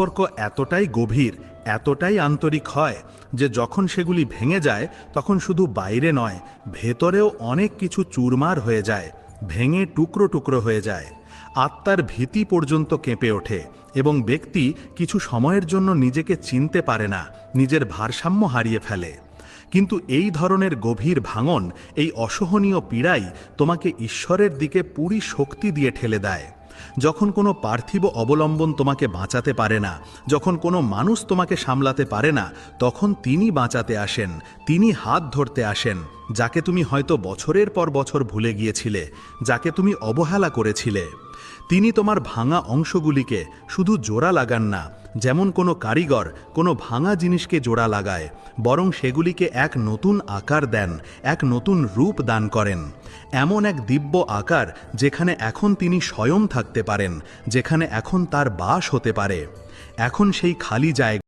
সম্পর্ক এতটাই গভীর, এতটাই আন্তরিক হয় যে যখন সেগুলি ভেঙে যায় তখন শুধু বাইরে নয়, ভেতরেও অনেক কিছু চুরমার হয়ে যায়, ভেঙে টুকরো টুকরো হয়ে যায়। আত্মার ভীতি পর্যন্ত কেঁপে ওঠে এবং ব্যক্তি কিছু সময়ের জন্য নিজেকে চিনতে পারে না, নিজের ভারসাম্য হারিয়ে ফেলে। কিন্তু এই ধরনের গভীর ভাঙন, এই অসহনীয় পীড়াই তোমাকে ঈশ্বরের দিকে পুরি শক্তি দিয়ে ঠেলে দেয়। যখন কোনো পার্থিব অবলম্বন তোমাকে বাঁচাতে পারে না, যখন কোনো মানুষ তোমাকে সামলাতে পারে না, তখন তিনি বাঁচাতে আসেন, তিনি হাত ধরতে আসেন, যাকে তুমি হয়তো বছরের পর বছর ভুলে গিয়েছিলে, যাকে তুমি অবহেলা করেছিলে। তিনি তোমার ভাঙা অংশগুলিকে শুধু জোড়া লাগান না, যেমন কোনো কারিগর কোনো ভাঙা জিনিসকে জোড়া লাগায়, বরং সেগুলিকে এক নতুন আকার দেন, এক নতুন রূপ দান করেন। এমন এক দিব্য আকার যেখানে এখন তিনি স্বয়ং থাকতে পারেন, যেখানে এখন তার বাস হতে পারে। এখন সেই খালি জায়গা